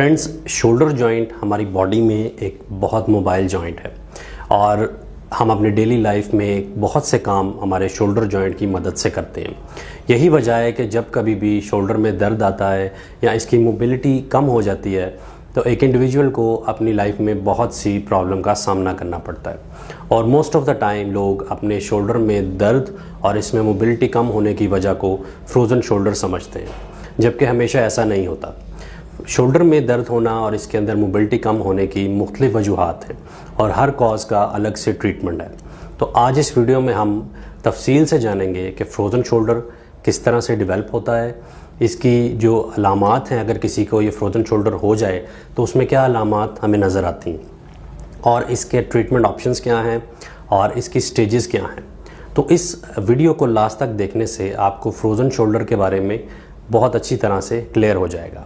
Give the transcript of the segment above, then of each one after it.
Friends, shoulder joint हमारी body में एक बहुत मोबाइल जॉइंट है और हम अपने डेली लाइफ में बहुत से काम हमारे शोल्डर जॉइंट की मदद से करते हैं। यही वजह है कि जब कभी भी शोल्डर में दर्द आता है या इसकी मोबिलिटी कम हो जाती है तो एक इंडिविजुअल को अपनी लाइफ में बहुत सी प्रॉब्लम का सामना करना पड़ता है और मोस्ट ऑफ़ द टाइम लोग अपने शोल्डर में दर्द और इसमें मोबिलिटी कम होने की वजह को फ्रोज़न शोल्डर समझते हैं, जबकि हमेशा ऐसा नहीं होता। शोल्डर में दर्द होना और इसके अंदर मोबिलिटी कम होने की मुख्तलिफ वजूहात हैं और हर कॉज का अलग से ट्रीटमेंट है। तो आज इस वीडियो में हम तफसील से जानेंगे कि फ्रोज़न शोल्डर किस तरह से डेवलप होता है, इसकी जो अलामात हैं, अगर किसी को ये फ्रोज़न शोल्डर हो जाए तो उसमें क्या अलामात हमें नज़र आती हैं और इसके ट्रीटमेंट ऑप्शंस क्या हैं और इसकी स्टेजेस क्या हैं। तो इस वीडियो को लास्ट तक देखने से आपको फ्रोज़न शोल्डर के बारे में बहुत अच्छी तरह से क्लियर हो जाएगा।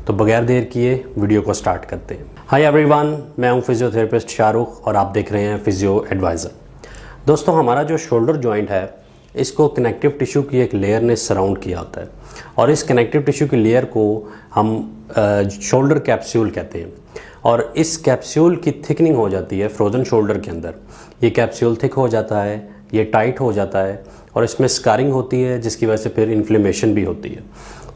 तो बगैर देर किए वीडियो को स्टार्ट करते हैं। हाय एवरीवन, मैं हूं फिजियोथेरेपिस्ट शाहरुख और आप देख रहे हैं फिजियो एडवाइज़र। दोस्तों, हमारा जो शोल्डर जॉइंट है इसको कनेक्टिव टिश्यू की एक लेयर ने सराउंड किया होता है और इस कनेक्टिव टिश्यू की लेयर को हम शोल्डर कैप्सूल कहते हैं और इस कैप्सूल की थिकनिंग हो जाती है फ्रोज़न शोल्डर के अंदर। ये कैप्सूल थिक हो जाता है, ये टाइट हो जाता है और इसमें स्कारिंग होती है जिसकी वजह से फिर इन्फ्लेमेशन भी होती है।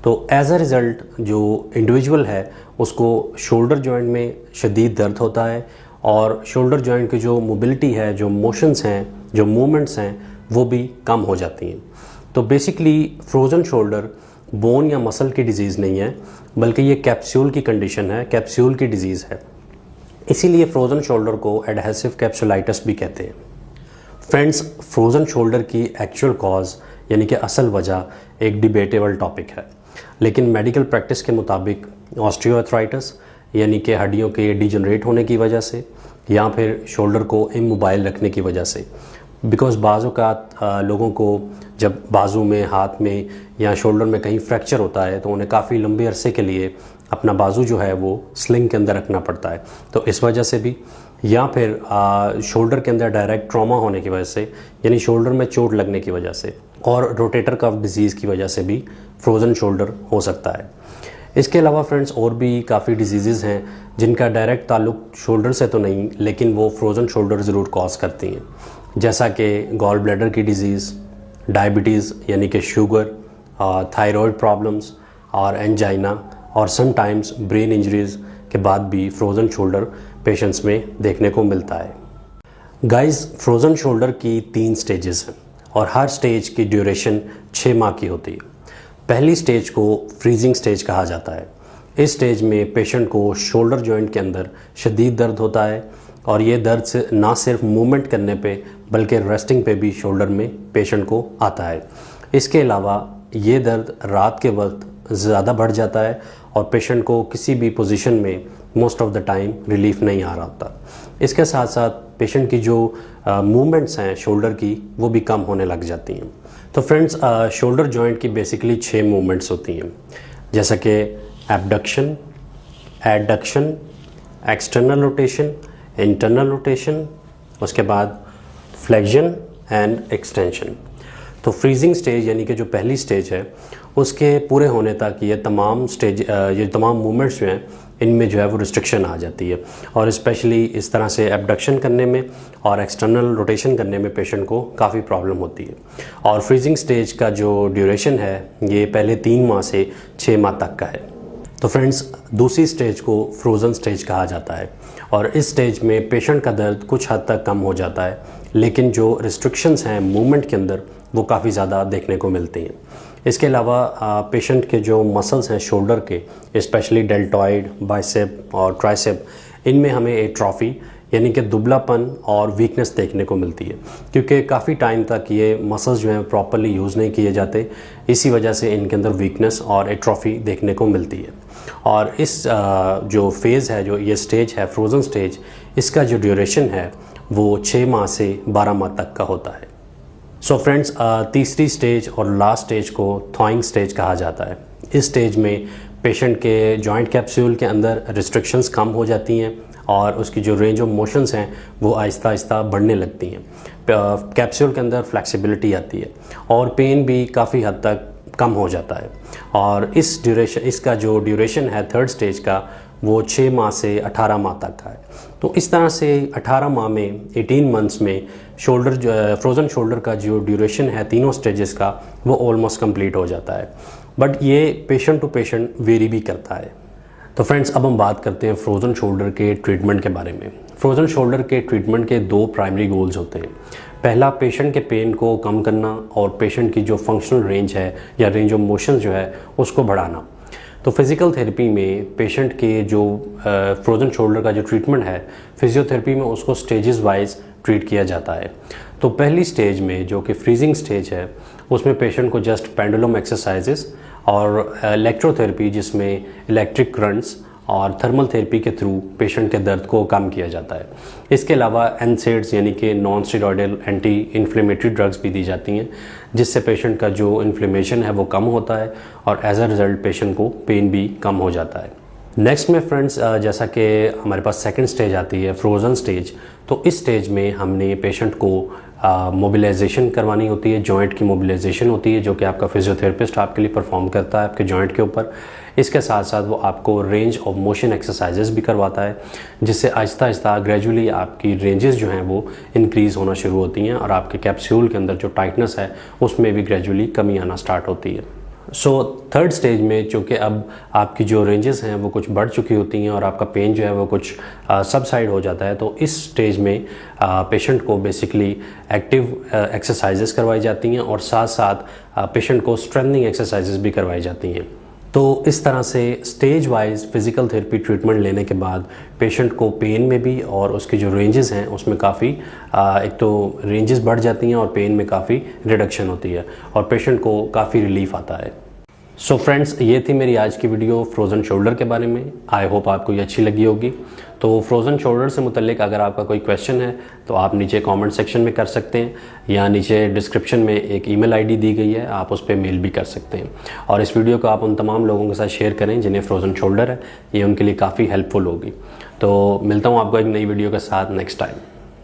तो एज अ रिज़ल्ट जो इंडिविजुअल है उसको शोल्डर जॉइंट में शदीद दर्द होता है और शोल्डर जॉइंट की जो मोबिलिटी है, जो मोशंस हैं, जो मूवमेंट्स हैं, वो भी कम हो जाती हैं। तो बेसिकली फ्रोज़न शोल्डर बोन या मसल की डिज़ीज़ नहीं है, बल्कि ये कैप्सूल की कंडीशन है, कैप्सूल की डिज़ीज़ है। इसीलिए फ्रोज़न शोल्डर को एडहेसिव कैप्सुलाइटिस भी कहते हैं। फ्रेंड्स, फ्रोज़न शोल्डर की एक्चुअल कॉज यानी कि असल वजह एक डिबेटेबल टॉपिक है, लेकिन मेडिकल प्रैक्टिस के मुताबिक ऑस्टियोआर्थराइटिस यानी कि हड्डियों के डिजनरेट होने की वजह से या फिर शोल्डर को इमोबाइल रखने की वजह से, बिकॉज़ बाज़ों का लोगों को जब बाजू में, हाथ में या शोल्डर में कहीं फ्रैक्चर होता है तो उन्हें काफ़ी लंबे अरसे के लिए अपना बाजू जो है वो स्लिंग के अंदर रखना पड़ता है। तो इस वजह से भी, या फिर शोल्डर के अंदर डायरेक्ट ट्रॉमा होने की वजह से यानी शोल्डर में चोट लगने की वजह से और रोटेटर कफ डिज़ीज़ की वजह से भी फ्रोज़न शोल्डर हो सकता है। इसके अलावा फ्रेंड्स और भी काफ़ी डिजीज़ हैं जिनका डायरेक्ट ताल्लुक शोल्डर से तो नहीं, लेकिन वो फ्रोज़न शोल्डर ज़रूर कॉज करती हैं, जैसा कि गॉल ब्लैडर की डिज़ीज़, डायबिटीज़ यानी कि शुगर, थायराइड प्रॉब्लम्स और एंजाइना और समटाइम्स ब्रेन इंजरीज़ के बाद भी फ्रोज़न शोल्डर पेशेंट्स में देखने को मिलता है। गाइस, फ्रोज़न शोल्डर की 3 स्टेजेस हैं और हर स्टेज की ड्यूरेशन 6 माह की होती है। पहली स्टेज को फ्रीजिंग स्टेज कहा जाता है। इस स्टेज में पेशेंट को शोल्डर जॉइंट के अंदर शदीद दर्द होता है और ये दर्द से ना सिर्फ मूवमेंट करने पे बल्कि रेस्टिंग पे भी शोल्डर में पेशेंट को आता है। इसके अलावा ये दर्द रात के वक्त ज़्यादा बढ़ जाता है और पेशेंट को किसी भी पोजीशन में most of the time relief नहीं आ रहा होता। इसके साथ साथ पेशेंट की जो मूवमेंट्स हैं शोल्डर की वो भी कम होने लग जाती हैं। तो फ्रेंड्स, शोल्डर जॉइंट की बेसिकली 6 मूवमेंट्स होती हैं, जैसा कि abduction, adduction, external rotation, internal rotation, उसके बाद फ्लेक्शन एंड एक्सटेंशन। तो फ्रीजिंग स्टेज यानी कि जो पहली स्टेज है उसके पूरे होने तक ये तमाम मूवमेंट्स जो हैं इनमें जो है वो रिस्ट्रिक्शन आ जाती है और स्पेशली इस तरह से एबडक्शन करने में और एक्सटर्नल रोटेशन करने में पेशेंट को काफ़ी प्रॉब्लम होती है। और फ्रीजिंग स्टेज का जो ड्यूरेशन है ये पहले 3 माह से 6 माह तक का है। तो फ्रेंड्स, दूसरी स्टेज को फ्रोज़न स्टेज कहा जाता है और इस स्टेज में पेशेंट का दर्द कुछ हद तक कम हो जाता है, लेकिन जो रिस्ट्रिक्शंस हैं मूवमेंट के अंदर वो काफ़ी ज़्यादा देखने को मिलती हैं। इसके अलावा पेशेंट के जो मसल्स हैं शोल्डर के, स्पेशली डेल्टॉइड, बाइसेप और ट्राइसेप, इनमें हमें एट्रोफी यानी कि दुबलापन और वीकनेस देखने को मिलती है, क्योंकि काफ़ी टाइम तक ये मसल्स जो हैं प्रॉपर्ली यूज़ नहीं किए जाते। इसी वजह से इनके अंदर वीकनेस और एट्रोफी देखने को मिलती है। और इस जो फेज़ है, जो ये स्टेज है फ्रोज़न स्टेज, इसका जो ड्यूरेशन है वो 6 माह से 12 माह तक का होता है। सो फ्रेंड्स, तीसरी स्टेज और लास्ट स्टेज को थॉइंग स्टेज कहा जाता है। इस स्टेज में पेशेंट के जॉइंट कैप्सूल के अंदर रिस्ट्रिक्शंस कम हो जाती हैं और उसकी जो रेंज ऑफ मोशंस हैं वो आहिस्ता आहिस्ता बढ़ने लगती हैं। कैप्सूल के अंदर फ्लेक्सिबिलिटी आती है और पेन भी काफ़ी हद तक कम हो जाता है। और इसका जो ड्यूरेशन है थर्ड स्टेज का वो 6 माह से 18 माह तक का है। तो इस तरह से 18 माह में 18 मंथ्स में शोल्डर फ्रोज़न शोल्डर का जो ड्यूरेशन है तीनों स्टेजेस का वो ऑलमोस्ट कंप्लीट हो जाता है। बट ये पेशेंट टू पेशेंट वेरी भी करता है। तो फ्रेंड्स, अब हम बात करते हैं फ्रोज़न शोल्डर के ट्रीटमेंट के बारे में। फ्रोज़न शोल्डर के ट्रीटमेंट के 2 प्राइमरी गोल्स होते हैं। पहला, पेशेंट के पेन को कम करना और पेशेंट की जो फंक्शनल रेंज है या रेंज ऑफ मोशन जो है उसको बढ़ाना। तो फिज़िकल थेरेपी में पेशेंट के जो फ्रोज़न शोल्डर का जो ट्रीटमेंट है, फिजियोथेरेपी में उसको स्टेजेस वाइज ट्रीट किया जाता है। तो पहली स्टेज में जो कि फ्रीजिंग स्टेज है उसमें पेशेंट को जस्ट पेंडुलम एक्सरसाइजेस और इलेक्ट्रोथेरेपी जिसमें इलेक्ट्रिक करंट्स और थर्मल थेरेपी के थ्रू पेशेंट के दर्द को कम किया जाता है। इसके अलावा एनसेड्स यानी कि non steroidal anti inflammatory drugs भी दी जाती हैं जिससे पेशेंट का जो इन्फ्लेमेशन है वो कम होता है और एज अ रिज़ल्ट पेशेंट को पेन भी कम हो जाता है। नेक्स्ट में फ्रेंड्स, जैसा कि हमारे पास सेकंड स्टेज आती है फ्रोज़न स्टेज, तो इस स्टेज में हमने पेशेंट को मोबिलाइजेशन करवानी होती है, जॉइंट की मोबिलाइजेशन होती है जो कि आपका फिजियोथेरेपिस्ट आपके लिए परफॉर्म करता है आपके जॉइंट के ऊपर। इसके साथ साथ वो आपको रेंज ऑफ मोशन एक्सरसाइजेस भी करवाता है जिससे आहिस्ता आहिस्ता ग्रेजुअली आपकी रेंजेस जो हैं वो इंक्रीज़ होना शुरू होती हैं और आपके कैप्सूल के अंदर जो टाइटनेस है उसमें भी ग्रेजुअली कमी आना स्टार्ट होती है। सो थर्ड स्टेज में चूँकि अब आपकी जो रेंजेस हैं वो कुछ बढ़ चुकी होती हैं और आपका पेन जो है वो कुछ सबसाइड हो जाता है, तो इस स्टेज में पेशेंट को बेसिकली एक्टिव एक्सरसाइजेस करवाई जाती हैं और साथ साथ पेशेंट को स्ट्रेंथनिंग एक्सरसाइजेस भी करवाई जाती हैं। तो इस तरह से stage wise physical therapy treatment लेने के बाद पेशेंट को पेन में भी और उसकी जो रेंजेस हैं उसमें काफ़ी एक तो रेंजेस बढ़ जाती हैं और पेन में काफ़ी रिडक्शन होती है और पेशेंट को काफ़ी रिलीफ आता है। सो फ्रेंड्स, ये थी मेरी आज की वीडियो फ्रोज़न शोल्डर के बारे में। आई होप आपको ये अच्छी लगी होगी। तो फ्रोज़न शोल्डर से मुतल्लिक अगर आपका कोई क्वेश्चन है तो आप नीचे कमेंट सेक्शन में कर सकते हैं या नीचे डिस्क्रिप्शन में एक ईमेल आईडी दी गई है, आप उस पर मेल भी कर सकते हैं। और इस वीडियो को आप उन तमाम लोगों के साथ शेयर करें जिन्हें फ्रोज़न शोल्डर है, ये उनके लिए काफ़ी हेल्पफुल होगी। तो मिलता हूँ आपको एक नई वीडियो के साथ नेक्स्ट टाइम।